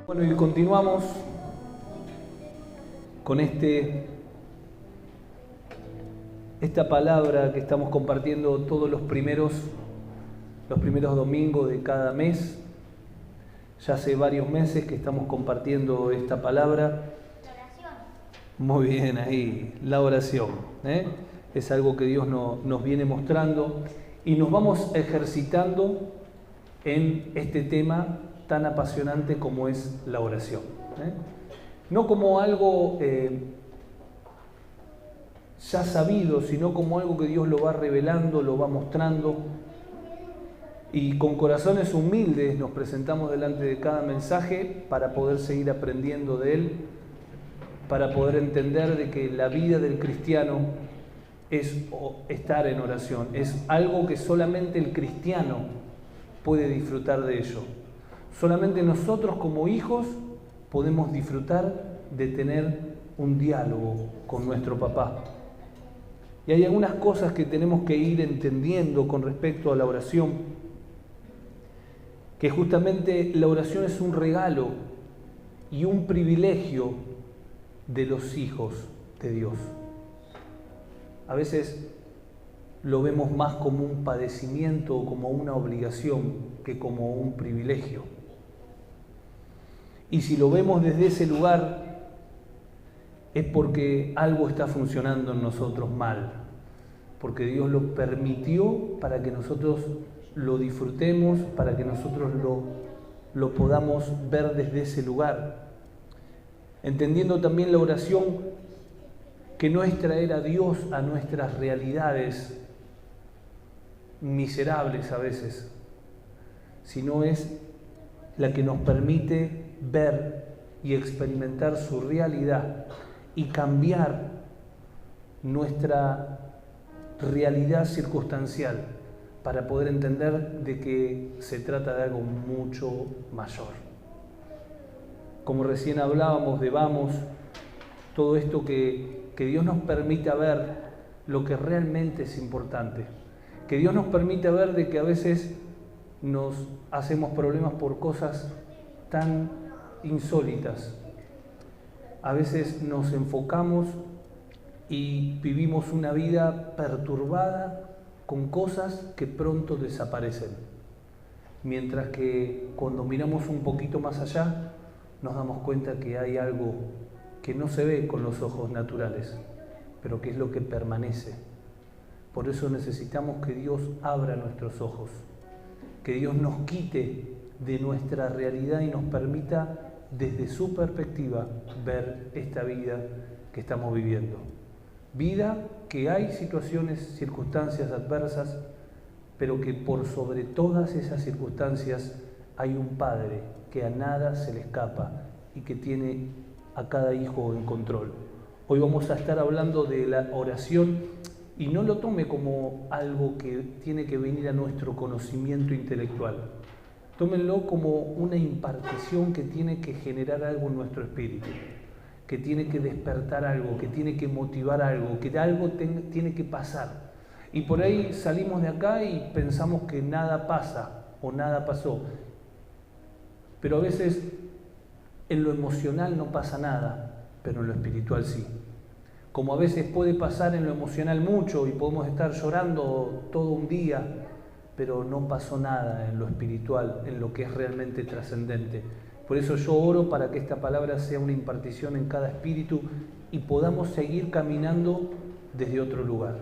Bueno, y continuamos con esta palabra que estamos compartiendo todos los primeros domingos de cada mes. Ya hace varios meses que estamos compartiendo esta palabra. La oración. Muy bien ahí, la oración. Es algo que Dios nos viene mostrando y nos vamos ejercitando en este tema tan apasionante como es la oración. No como algo ya sabido, sino como algo que Dios lo va revelando, lo va mostrando. Y con corazones humildes nos presentamos delante de cada mensaje para poder seguir aprendiendo de él, para poder entender de que la vida del cristiano es estar en oración. Es algo que solamente el cristiano puede disfrutar de ello. Solamente nosotros como hijos podemos disfrutar de tener un diálogo con nuestro papá. Y hay algunas cosas que tenemos que ir entendiendo con respecto a la oración, que justamente la oración es un regalo y un privilegio de los hijos de Dios. A veces lo vemos más como un padecimiento o como una obligación que como un privilegio. Y si lo vemos desde ese lugar, es porque algo está funcionando en nosotros mal, porque Dios lo permitió para que nosotros lo disfrutemos, para que nosotros lo podamos ver desde ese lugar. Entendiendo también la oración, que no es traer a Dios a nuestras realidades miserables a veces, sino es la que nos permite ver y experimentar su realidad y cambiar nuestra realidad circunstancial para poder entender de que se trata de algo mucho mayor. Como recién hablábamos de todo esto que Dios nos permita ver lo que realmente es importante, que Dios nos permita ver de que a veces nos hacemos problemas por cosas tan insólitas. A veces nos enfocamos y vivimos una vida perturbada con cosas que pronto desaparecen. Mientras que cuando miramos un poquito más allá, nos damos cuenta que hay algo que no se ve con los ojos naturales, pero que es lo que permanece. Por eso necesitamos que Dios abra nuestros ojos, que Dios nos quite de nuestra realidad y nos permita desde su perspectiva ver esta vida que estamos viviendo. Vida que hay situaciones, circunstancias adversas, pero que por sobre todas esas circunstancias hay un Padre que a nada se le escapa y que tiene a cada hijo en control. Hoy vamos a estar hablando de la oración y no lo tome como algo que tiene que venir a nuestro conocimiento intelectual. Tómenlo como una impartición que tiene que generar algo en nuestro espíritu, que tiene que despertar algo, que tiene que motivar algo, que algo tiene que pasar. Y por ahí salimos de acá y pensamos que nada pasa o nada pasó. Pero a veces en lo emocional no pasa nada, pero en lo espiritual sí. Como a veces puede pasar en lo emocional mucho y podemos estar llorando todo un día, pero no pasó nada en lo espiritual, en lo que es realmente trascendente. Por eso yo oro para que esta palabra sea una impartición en cada espíritu y podamos seguir caminando desde otro lugar.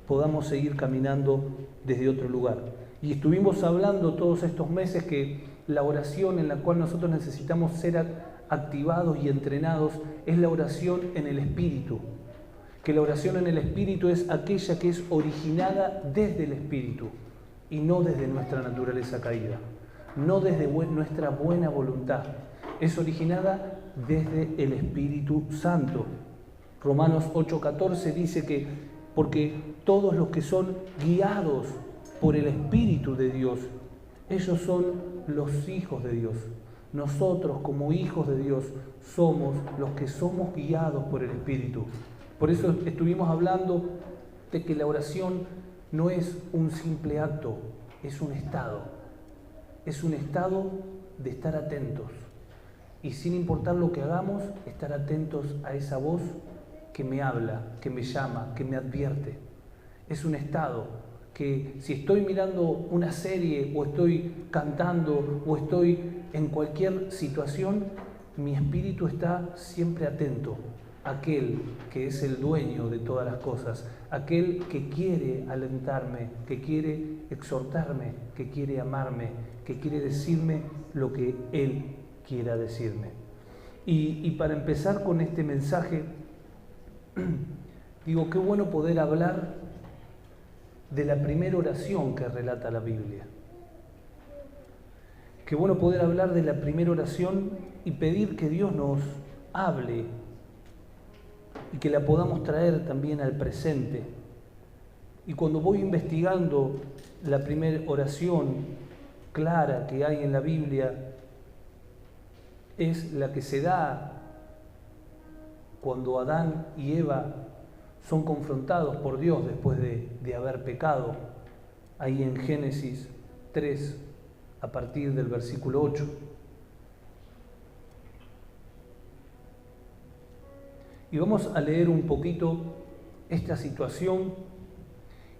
Podamos seguir caminando desde otro lugar. Y estuvimos hablando todos estos meses que la oración en la cual nosotros necesitamos ser activados y entrenados es la oración en el espíritu. Que la oración en el espíritu es aquella que es originada desde el espíritu y no desde nuestra naturaleza caída, no desde nuestra buena voluntad. Es originada desde el Espíritu Santo. Romanos 8:14 dice que porque todos los que son guiados por el Espíritu de Dios, ellos son los hijos de Dios. Nosotros como hijos de Dios somos los que somos guiados por el Espíritu. Por eso estuvimos hablando de que la oración no es un simple acto, es un estado. Es un estado de estar atentos, y sin importar lo que hagamos, estar atentos a esa voz que me habla, que me llama, que me advierte. Es un estado que si estoy mirando una serie o estoy cantando o estoy en cualquier situación, mi espíritu está siempre atento a aquel que es el dueño de todas las cosas, aquel que quiere alentarme, que quiere exhortarme, que quiere amarme, que quiere decirme lo que Él quiera decirme. Y para empezar con este mensaje, digo, qué bueno poder hablar de la primera oración que relata la Biblia. Qué bueno poder hablar de la primera oración y pedir que Dios nos hable y que la podamos traer también al presente. Y cuando voy investigando la primera oración clara que hay en la Biblia, es la que se da cuando Adán y Eva son confrontados por Dios después de haber pecado, ahí en Génesis 3, a partir del versículo 8. Y vamos a leer un poquito esta situación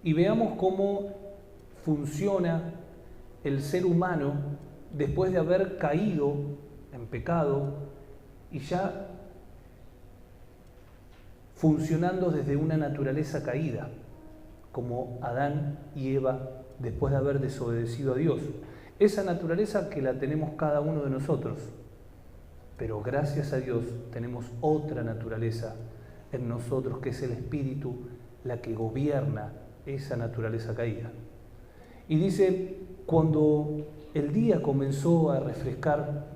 y veamos cómo funciona el ser humano después de haber caído en pecado y ya funcionando desde una naturaleza caída, como Adán y Eva después de haber desobedecido a Dios. Esa naturaleza que la tenemos cada uno de nosotros, pero gracias a Dios tenemos otra naturaleza en nosotros, que es el Espíritu, la que gobierna esa naturaleza caída. Y dice, cuando el día comenzó a refrescar,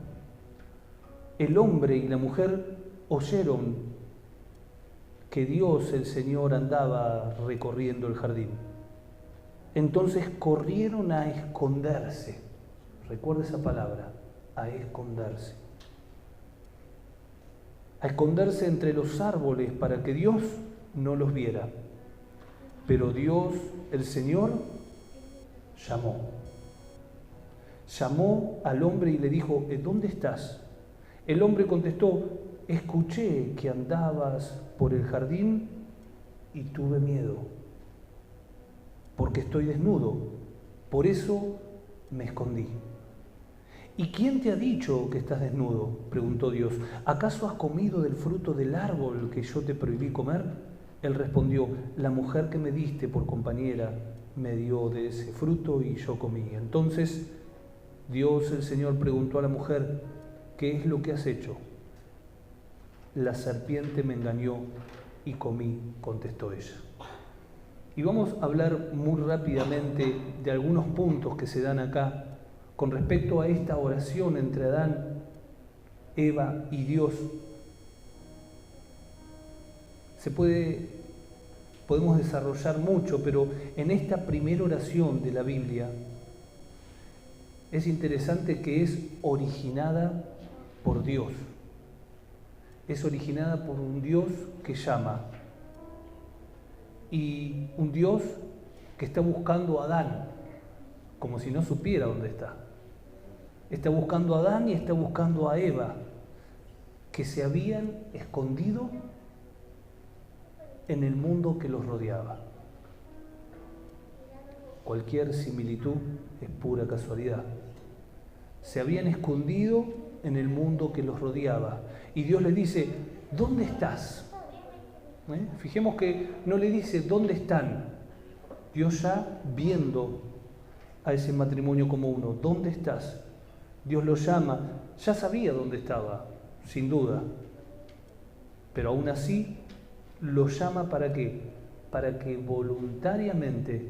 el hombre y la mujer oyeron que Dios, el Señor, andaba recorriendo el jardín. Entonces corrieron a esconderse. Recuerda esa palabra, a esconderse. A esconderse entre los árboles para que Dios no los viera. Pero Dios, el Señor, llamó al hombre y le dijo, ¿dónde estás? El hombre contestó, escuché que andabas por el jardín y tuve miedo, porque estoy desnudo, por eso me escondí. ¿Y quién te ha dicho que estás desnudo?, preguntó Dios. ¿Acaso has comido del fruto del árbol que yo te prohibí comer? Él respondió, la mujer que me diste por compañera me dio de ese fruto y yo comí. Entonces Dios, el Señor, preguntó a la mujer, ¿qué es lo que has hecho? La serpiente me engañó y comí, contestó ella. Y vamos a hablar muy rápidamente de algunos puntos que se dan acá con respecto a esta oración entre Adán, Eva y Dios. Podemos desarrollar mucho, pero en esta primera oración de la Biblia es interesante que es originada por Dios. Es originada por un Dios que llama y un Dios que está buscando a Adán, como si no supiera dónde está. Está buscando a Adán y está buscando a Eva, que se habían escondido en el mundo que los rodeaba. Cualquier similitud es pura casualidad. Se habían escondido en el mundo que los rodeaba. Y Dios les dice, ¿dónde estás? Fijemos que no le dice, ¿dónde están? Dios ya viendo a ese matrimonio como uno, ¿dónde estás? Dios lo llama, ya sabía dónde estaba, sin duda. Pero aún así, lo llama ¿para qué? Para que voluntariamente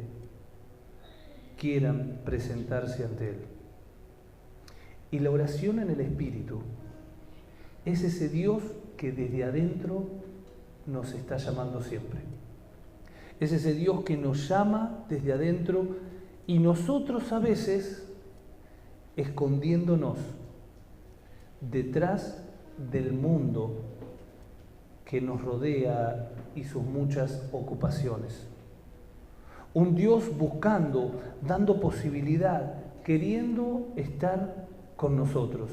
quieran presentarse ante Él. Y la oración en el Espíritu es ese Dios que desde adentro nos está llamando siempre. Es ese Dios que nos llama desde adentro y nosotros a veces escondiéndonos detrás del mundo que nos rodea y sus muchas ocupaciones. Un Dios buscando, dando posibilidad, queriendo estar con nosotros.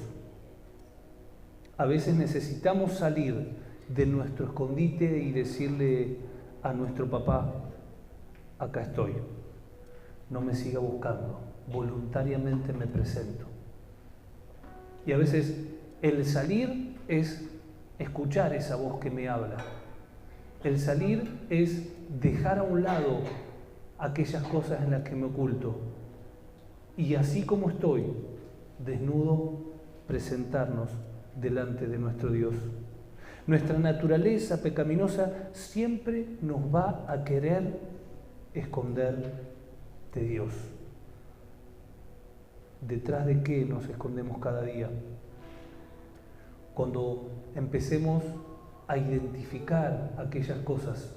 A veces necesitamos salir de nuestro escondite y decirle a nuestro papá, acá estoy, no me siga buscando, voluntariamente me presento. Y a veces el salir es escuchar esa voz que me habla. El salir es dejar a un lado aquellas cosas en las que me oculto. Y así como estoy, desnudo, presentarnos delante de nuestro Dios. Nuestra naturaleza pecaminosa siempre nos va a querer esconder de Dios. ¿Detrás de qué nos escondemos cada día? Cuando empecemos a identificar aquellas cosas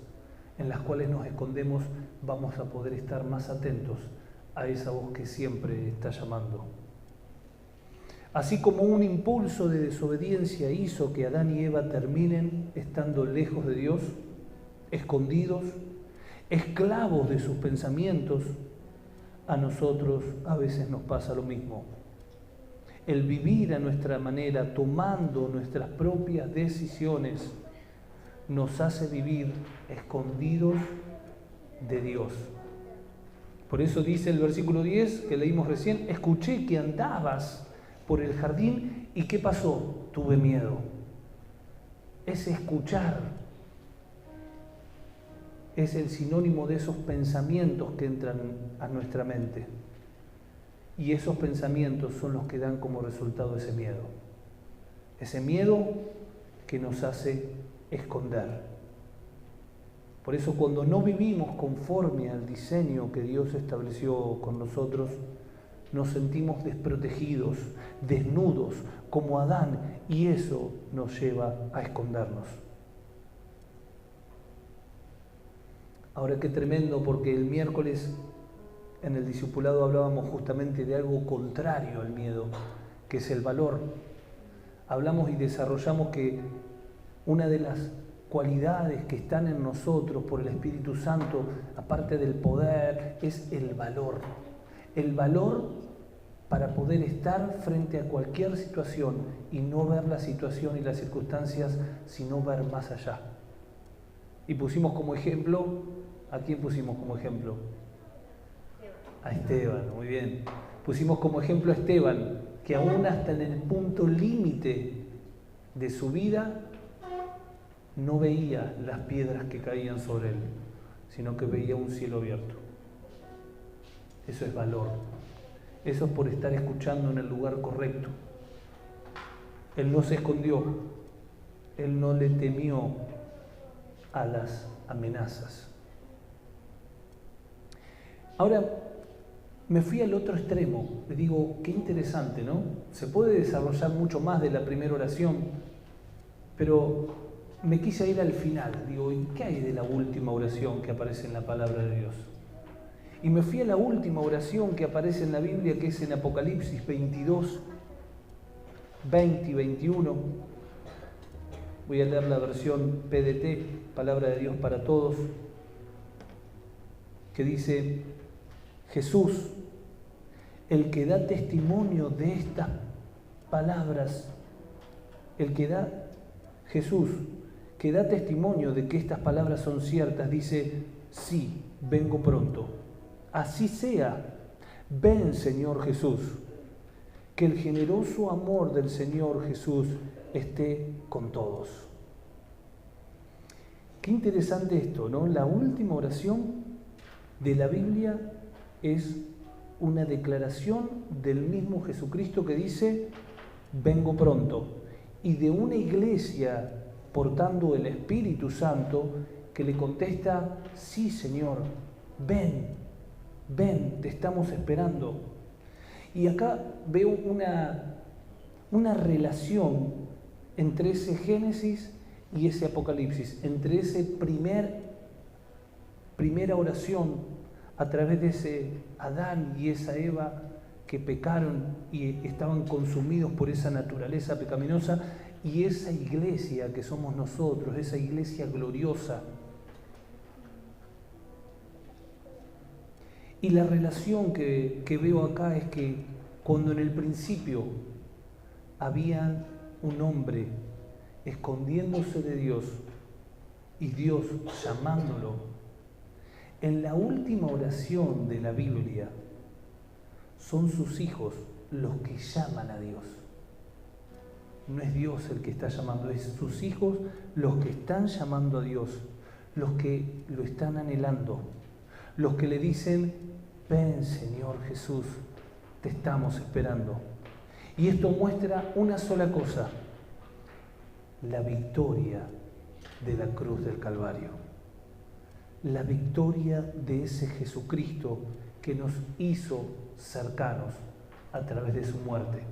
en las cuales nos escondemos, vamos a poder estar más atentos a esa voz que siempre está llamando. Así como un impulso de desobediencia hizo que Adán y Eva terminen estando lejos de Dios, escondidos, esclavos de sus pensamientos, a nosotros a veces nos pasa lo mismo. El vivir a nuestra manera, tomando nuestras propias decisiones, nos hace vivir escondidos de Dios. Por eso dice el versículo 10 que leímos recién, escuché que andabas por el jardín y ¿qué pasó? Tuve miedo. Es escuchar. Es el sinónimo de esos pensamientos que entran a nuestra mente. Y esos pensamientos son los que dan como resultado ese miedo. Ese miedo que nos hace esconder. Por eso cuando no vivimos conforme al diseño que Dios estableció con nosotros, nos sentimos desprotegidos, desnudos, como Adán, y eso nos lleva a escondernos. Ahora qué tremendo, porque el miércoles en el discipulado hablábamos justamente de algo contrario al miedo, que es el valor. Hablamos y desarrollamos que una de las cualidades que están en nosotros por el Espíritu Santo, aparte del poder, es el valor. El valor para poder estar frente a cualquier situación y no ver la situación y las circunstancias, sino ver más allá. Y pusimos como ejemplo, ¿a quién pusimos como ejemplo? A Esteban, muy bien. Pusimos como ejemplo a Esteban, que aún hasta en el punto límite de su vida no veía las piedras que caían sobre él, sino que veía un cielo abierto. Eso es valor. Eso es por estar escuchando en el lugar correcto. Él no se escondió, él no le temió a las amenazas. Ahora, me fui al otro extremo. Le digo, qué interesante, ¿no? Se puede desarrollar mucho más de la primera oración, pero me quise ir al final. Digo, ¿y qué hay de la última oración que aparece en la palabra de Dios? Y me fui a la última oración que aparece en la Biblia, que es en Apocalipsis 22, 20 y 21. Voy a leer la versión PDT, Palabra de Dios para Todos, que dice: Jesús, el que da testimonio de estas palabras, Jesús, que da testimonio de que estas palabras son ciertas, dice: sí, vengo pronto. Así sea. Ven, Señor Jesús. Que el generoso amor del Señor Jesús esté con todos. Qué interesante esto, ¿no? La última oración de la Biblia es una declaración del mismo Jesucristo que dice: vengo pronto. Y de una iglesia portando el Espíritu Santo que le contesta: sí, Señor, ven, te estamos esperando. Y acá veo una relación entre ese Génesis y ese Apocalipsis, entre ese primera oración a través de ese Adán y esa Eva que pecaron y estaban consumidos por esa naturaleza pecaminosa, y esa iglesia que somos nosotros, esa iglesia gloriosa. Y la relación que veo acá es que cuando en el principio habían un hombre escondiéndose de Dios y Dios llamándolo. En la última oración de la Biblia son sus hijos los que llaman a Dios. No es Dios el que está llamando, es sus hijos los que están llamando a Dios, los que lo están anhelando, los que le dicen: ven, Señor Jesús, te estamos esperando. Y esto muestra una sola cosa: la victoria de la cruz del Calvario, la victoria de ese Jesucristo que nos hizo cercanos a través de su muerte,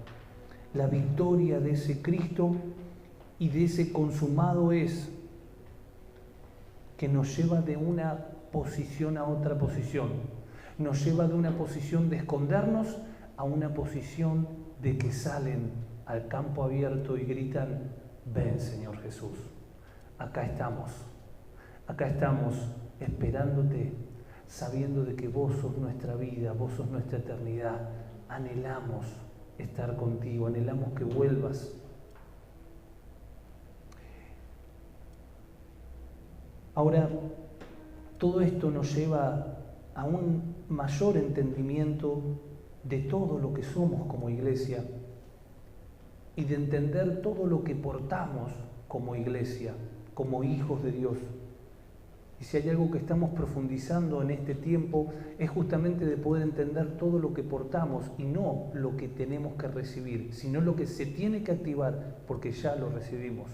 la victoria de ese Cristo y de ese consumado es, que nos lleva de una posición a otra posición, nos lleva de una posición de escondernos a una posición de que salen al campo abierto y gritan: ven, Señor Jesús, acá estamos esperándote, sabiendo de que vos sos nuestra vida, vos sos nuestra eternidad. Anhelamos estar contigo, anhelamos que vuelvas. Ahora, todo esto nos lleva a un mayor entendimiento de todo lo que somos como iglesia y de entender todo lo que portamos como iglesia, como hijos de Dios. Y si hay algo que estamos profundizando en este tiempo, es justamente de poder entender todo lo que portamos y no lo que tenemos que recibir, sino lo que se tiene que activar porque ya lo recibimos.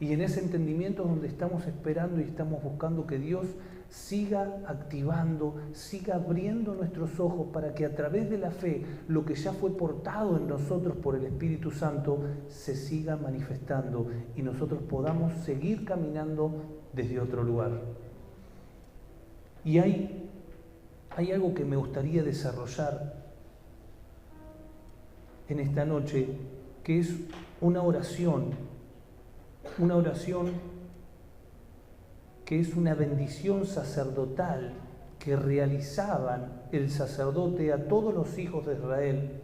Y en ese entendimiento es donde estamos esperando y estamos buscando que Dios siga activando, siga abriendo nuestros ojos para que a través de la fe, lo que ya fue portado en nosotros por el Espíritu Santo, se siga manifestando y nosotros podamos seguir caminando desde otro lugar. Y hay algo que me gustaría desarrollar en esta noche, que es una oración que es una bendición sacerdotal que realizaban el sacerdote a todos los hijos de Israel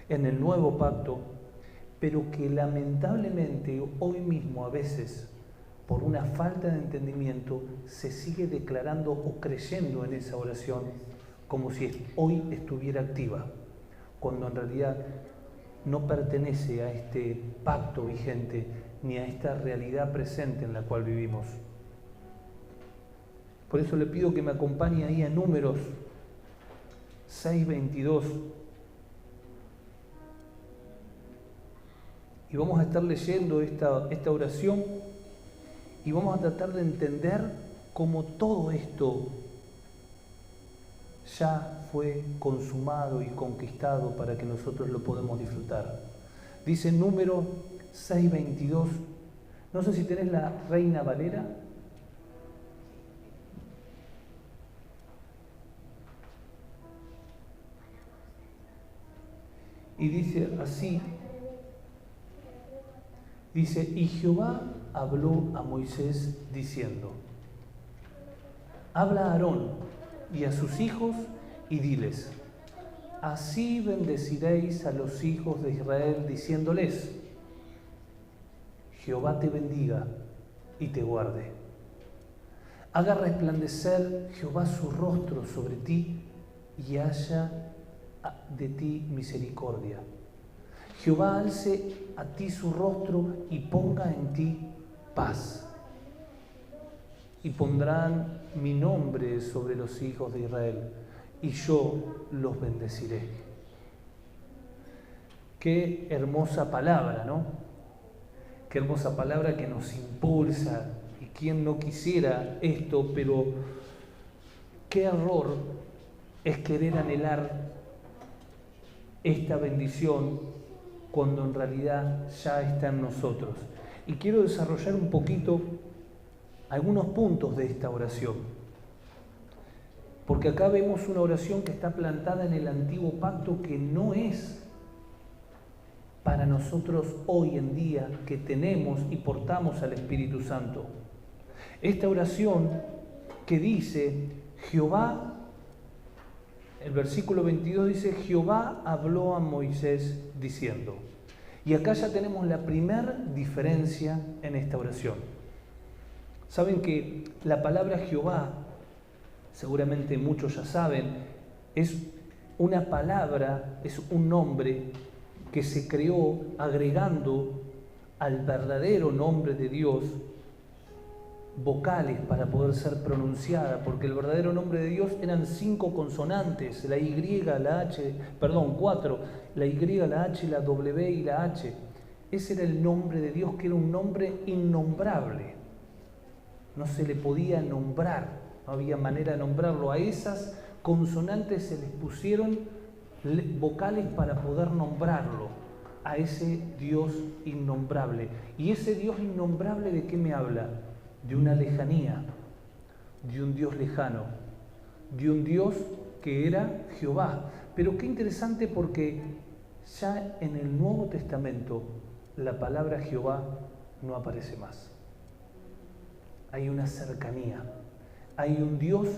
en el nuevo pacto, pero que lamentablemente hoy mismo a veces, por una falta de entendimiento, se sigue declarando o creyendo en esa oración como si hoy estuviera activa, cuando en realidad no pertenece a este pacto vigente ni a esta realidad presente en la cual vivimos. Por eso le pido que me acompañe ahí a Números 6:22. Y vamos a estar leyendo esta oración y vamos a tratar de entender cómo todo esto ya fue consumado y conquistado para que nosotros lo podamos disfrutar. Dice Número 6:22. No sé si tenés la Reina Valera. Y dice así, dice: y Jehová habló a Moisés diciendo: habla a Aarón y a sus hijos y diles: así bendeciréis a los hijos de Israel, diciéndoles: Jehová te bendiga y te guarde. Haga resplandecer Jehová su rostro sobre ti y haya de ti misericordia. Jehová alce a ti su rostro y ponga en ti paz. Y pondrán mi nombre sobre los hijos de Israel, y yo los bendeciré. Qué hermosa palabra, ¿no? Qué hermosa palabra que nos impulsa. Y quién no quisiera esto, pero qué error es querer anhelar esta bendición cuando en realidad ya está en nosotros. Y quiero desarrollar un poquito algunos puntos de esta oración, porque acá vemos una oración que está plantada en el antiguo pacto, que no es para nosotros hoy en día que tenemos y portamos al Espíritu Santo. Esta oración que dice Jehová, el versículo 22 dice: Jehová habló a Moisés diciendo. Y acá ya tenemos la primera diferencia en esta oración. Saben que la palabra Jehová, seguramente muchos ya saben, es una palabra, es un nombre que se creó agregando al verdadero nombre de Dios vocales para poder ser pronunciada, porque el verdadero nombre de Dios eran 5 consonantes, la Y, la H, perdón, 4, la Y, la H, la W y la H. Ese era el nombre de Dios, que era un nombre innombrable. No se le podía nombrar, no había manera de nombrarlo. A esas consonantes se les pusieron vocales para poder nombrarlo, a ese Dios innombrable. ¿Y ese Dios innombrable de qué me habla? De una lejanía, de un Dios lejano, de un Dios que era Jehová. Pero qué interesante, porque ya en el Nuevo Testamento la palabra Jehová no aparece más. Hay una cercanía, hay un Dios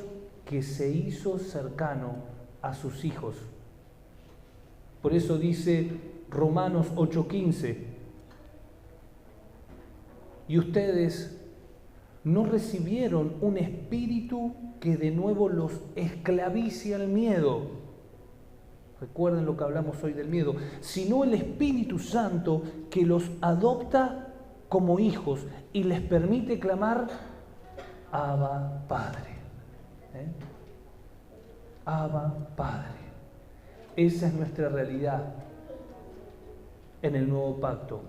que se hizo cercano a sus hijos. Por eso dice Romanos 8:15, y ustedes no recibieron un espíritu que de nuevo los esclavice al miedo. Recuerden lo que hablamos hoy del miedo, sino el Espíritu Santo que los adopta como hijos y les permite clamar Abba Padre. Abba Padre. Esa es nuestra realidad en el nuevo pacto.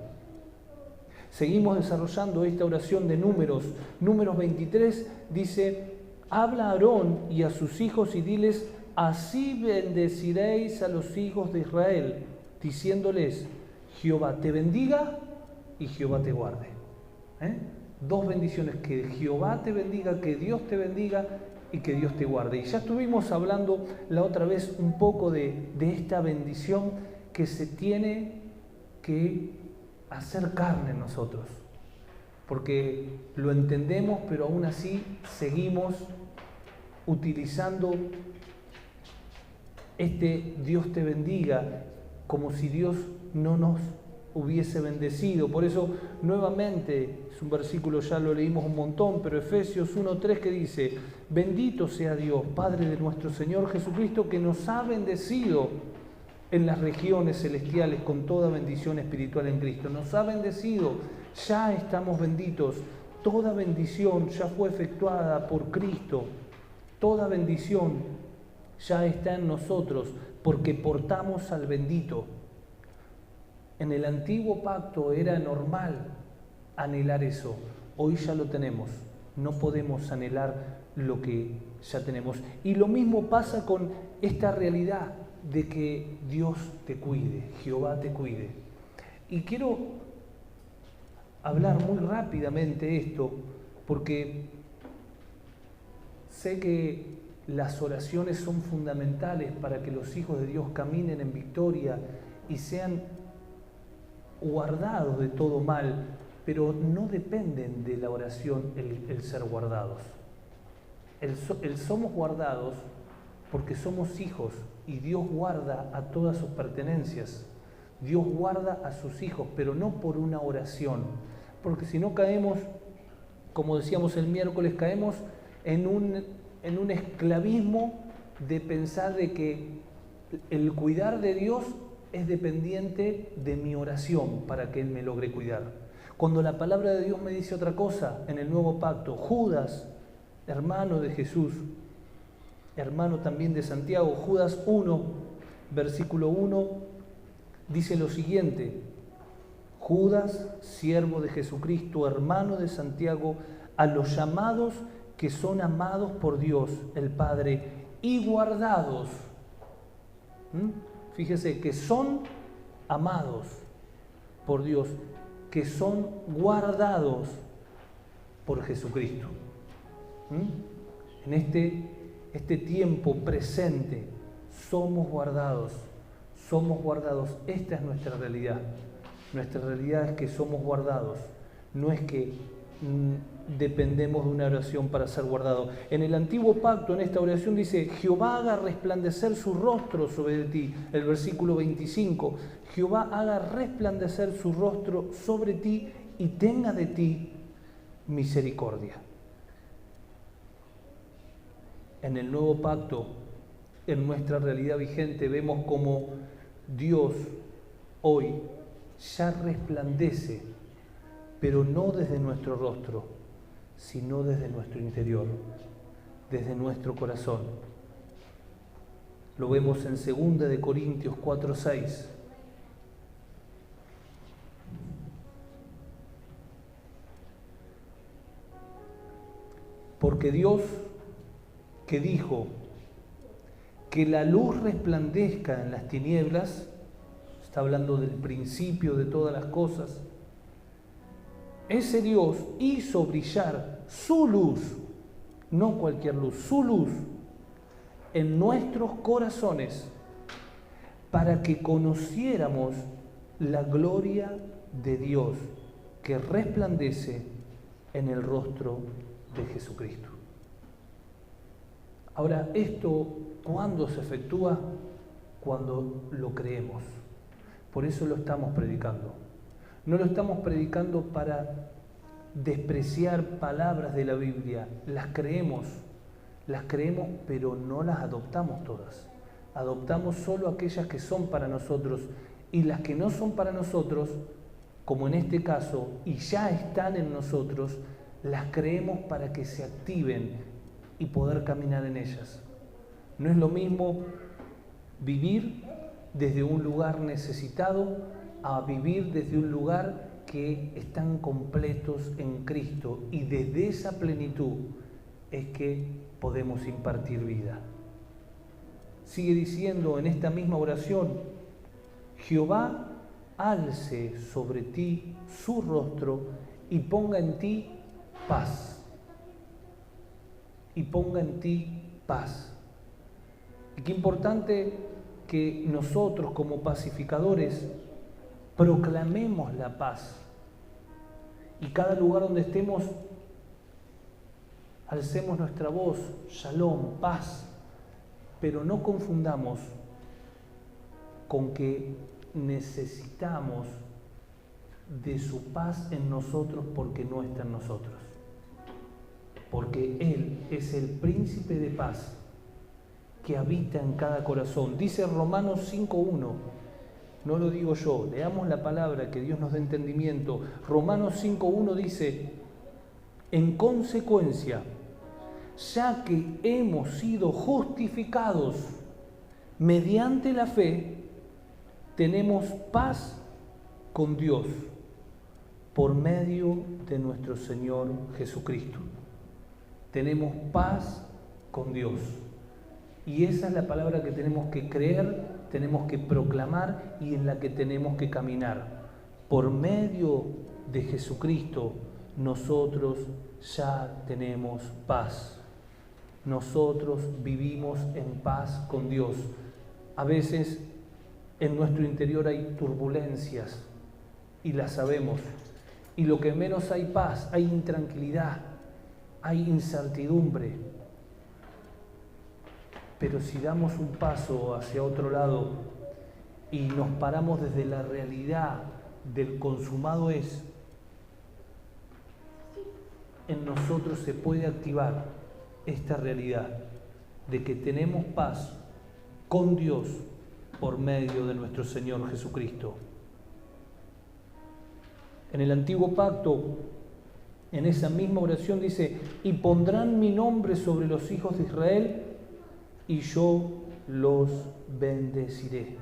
Seguimos desarrollando esta oración de Números. Números 23 dice: habla a Aarón y a sus hijos y diles: así bendeciréis a los hijos de Israel, diciéndoles: Jehová te bendiga y Jehová te guarde. Dos bendiciones: que Jehová te bendiga, que Dios te bendiga y que Dios te guarde. Y ya estuvimos hablando la otra vez un poco de esta bendición que se tiene que hacer carne en nosotros, porque lo entendemos, pero aún así seguimos utilizando este Dios te bendiga como si Dios no nos hubiese bendecido. Por eso, nuevamente, es un versículo, ya lo leímos un montón, pero Efesios 1:3, que dice: bendito sea Dios, Padre de nuestro Señor Jesucristo, que nos ha bendecido en las regiones celestiales con toda bendición espiritual en Cristo. Nos ha bendecido, ya estamos benditos. Toda bendición ya fue efectuada por Cristo. Toda bendición ya está en nosotros porque portamos al bendito. En el antiguo pacto era normal anhelar eso. Hoy ya lo tenemos. No podemos anhelar lo que ya tenemos. Y lo mismo pasa con esta realidad de que Dios te cuide, Jehová te cuide. Y quiero hablar muy rápidamente esto, porque sé que las oraciones son fundamentales para que los hijos de Dios caminen en victoria y sean guardados de todo mal, pero no dependen de la oración el ser guardados. El somos guardados porque somos hijos y Dios guarda a todas sus pertenencias. Dios guarda a sus hijos, pero no por una oración, porque si no caemos, como decíamos el miércoles, caemos en un esclavismo de pensar de que el cuidar de Dios es dependiente de mi oración para que Él me logre cuidar. Cuando la palabra de Dios me dice otra cosa en el nuevo pacto, Judas, hermano de Jesús, hermano también de Santiago, Judas 1, versículo 1, dice lo siguiente: Judas, siervo de Jesucristo, hermano de Santiago, a los llamados que son amados por Dios el Padre y guardados. Fíjese que son amados por Dios, que son guardados por Jesucristo. En este tiempo presente somos guardados. Esta es nuestra realidad. Nuestra realidad es que somos guardados. No es que dependemos de una oración para ser guardado. En el antiguo pacto, en esta oración dice, Jehová haga resplandecer su rostro sobre ti. El versículo 25, Jehová haga resplandecer su rostro sobre ti y tenga de ti misericordia. En el nuevo pacto, en nuestra realidad vigente, vemos como Dios hoy ya resplandece, pero no desde nuestro rostro, sino desde nuestro interior, desde nuestro corazón. Lo vemos en 2 de Corintios 4:6. Porque Dios, que dijo que la luz resplandezca en las tinieblas, está hablando del principio de todas las cosas, ese Dios hizo brillar su luz, no cualquier luz, su luz, en nuestros corazones para que conociéramos la gloria de Dios que resplandece en el rostro de Jesucristo. Ahora, ¿esto cuándo se efectúa? Cuando lo creemos. Por eso lo estamos predicando. No lo estamos predicando para despreciar palabras de la Biblia. Las creemos, pero no las adoptamos todas. Adoptamos solo aquellas que son para nosotros, y las que no son para nosotros, como en este caso, y ya están en nosotros, las creemos para que se activen y poder caminar en ellas. No es lo mismo vivir desde un lugar necesitado a vivir desde un lugar que están completos en Cristo, y desde esa plenitud es que podemos impartir vida. Sigue diciendo en esta misma oración, Jehová alce sobre ti su rostro y ponga en ti paz. Y ponga en ti paz. Y qué importante que nosotros como pacificadores proclamemos la paz. Y cada lugar donde estemos, alcemos nuestra voz, shalom, paz. Pero no confundamos con que necesitamos de su paz en nosotros porque no está en nosotros. Porque Él es el príncipe de paz que habita en cada corazón. Dice Romanos 5:1, no lo digo yo, leamos la palabra, que Dios nos dé entendimiento. Romanos 5:1 dice, en consecuencia, ya que hemos sido justificados mediante la fe, tenemos paz con Dios por medio de nuestro Señor Jesucristo. Tenemos paz con Dios. Y esa es la palabra que tenemos que creer, tenemos que proclamar y en la que tenemos que caminar. Por medio de Jesucristo, nosotros ya tenemos paz. Nosotros vivimos en paz con Dios. A veces en nuestro interior hay turbulencias y las sabemos. Y lo que menos hay paz, hay intranquilidad, hay incertidumbre. Pero si damos un paso hacia otro lado y nos paramos desde la realidad del consumado es, en nosotros se puede activar esta realidad de que tenemos paz con Dios por medio de nuestro Señor Jesucristo. En el antiguo pacto, en esa misma oración dice, y pondrán mi nombre sobre los hijos de Israel y yo los bendeciré.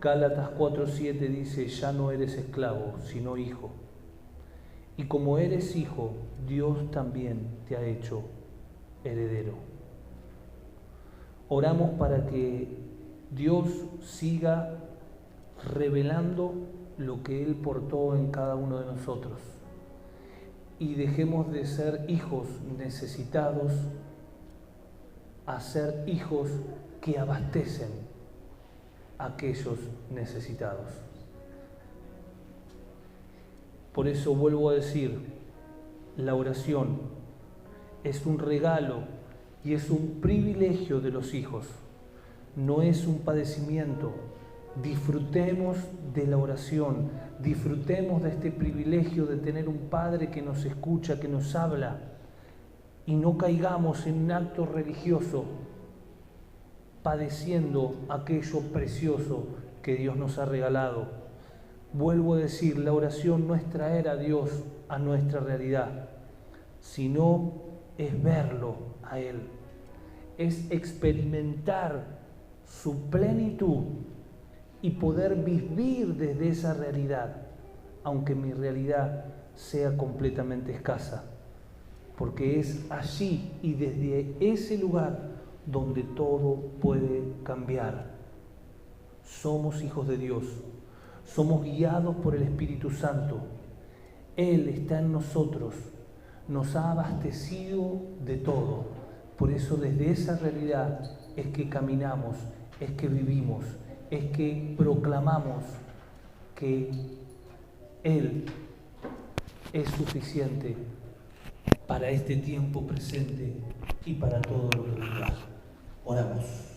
Gálatas 4:7 dice, ya no eres esclavo, sino hijo. Y como eres hijo, Dios también te ha hecho heredero. Oramos para que Dios siga revelando lo que Él portó en cada uno de nosotros y dejemos de ser hijos necesitados a ser hijos que abastecen a aquellos necesitados. Por eso vuelvo a decir, la oración es un regalo y es un privilegio de los hijos, no es un padecimiento. Disfrutemos de la oración, disfrutemos de este privilegio de tener un Padre que nos escucha, que nos habla, y no caigamos en un acto religioso padeciendo aquello precioso que Dios nos ha regalado. Vuelvo a decir, la oración no es traer a Dios a nuestra realidad, sino es verlo a Él, es experimentar su plenitud y poder vivir desde esa realidad, aunque mi realidad sea completamente escasa, porque es allí y desde ese lugar donde todo puede cambiar. Somos hijos de Dios, somos guiados por el Espíritu Santo. Él está en nosotros, nos ha abastecido de todo. Por eso desde esa realidad es que caminamos, es que vivimos, es que proclamamos que Él es suficiente para este tiempo presente y para todo lo que vendrá. Oramos.